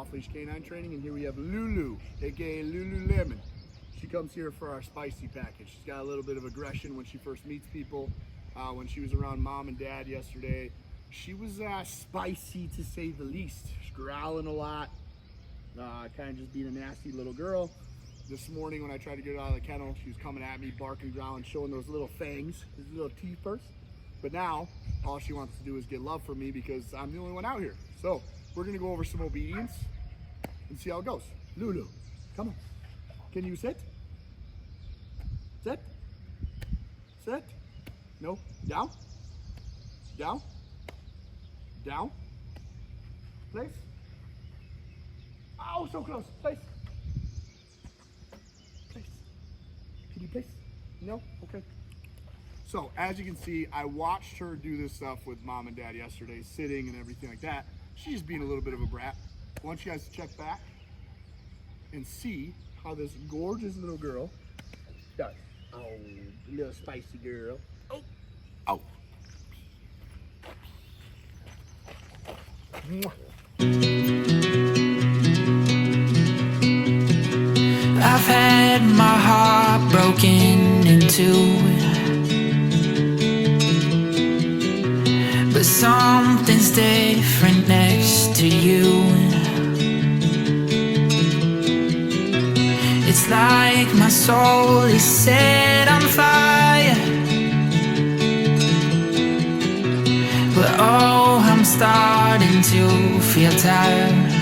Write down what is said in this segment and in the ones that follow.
off-leash canine training, and here we have Lulu, aka Lululemon. She comes here for our spicy package. She's got a little bit of aggression when she first meets people. When she was around mom and dad yesterday, she was spicy to say the least. She's growling a lot, kind of just being a nasty little girl. This morning when I tried to get her out of the kennel, she was coming at me, barking, growling, showing those little fangs, those little teeth first. But now, all she wants to do is get love from me because I'm the only one out here. So, we're gonna go over some obedience and see how it goes. Lulu, come on. Can you sit? Sit? Sit? No. Down? Down? Down? Place? Oh, so close. Place? Place? Can you place? No? Okay. So, as you can see, I watched her do this stuff with mom and dad yesterday, sitting and everything like that. She's being a little bit of a brat. I want you guys to check back and see how this gorgeous little girl does. Oh, little spicy girl. Oh. Oh. Mwah. I've had my heart broken in two, but something's different next to you. It's like my soul is set on fire, but oh, I'm starting to feel tired.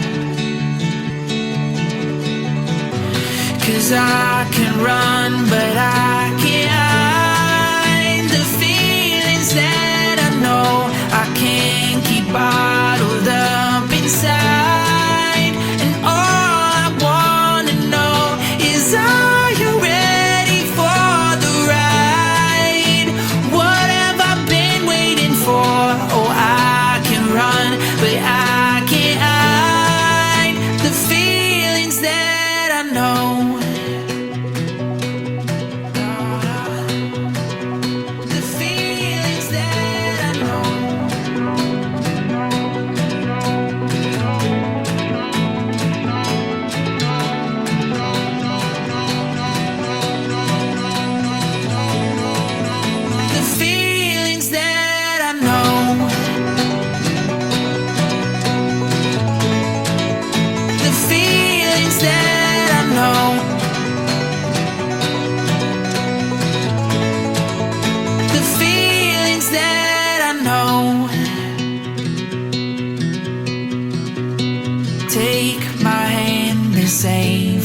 'Cause I can run, but I can't hide the feelings that I know I can't keep bottled up inside. And all I wanna know is, are you ready for the ride? What have I been waiting for? Oh, I can run, but I can't hide the feelings that I know.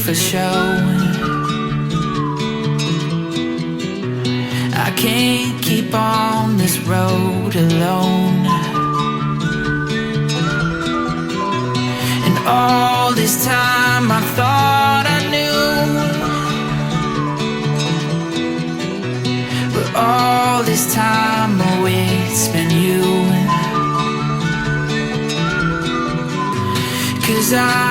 For show, I can't keep on this road alone. And all this time I thought I knew, but all this time oh, it's been you. 'Cause I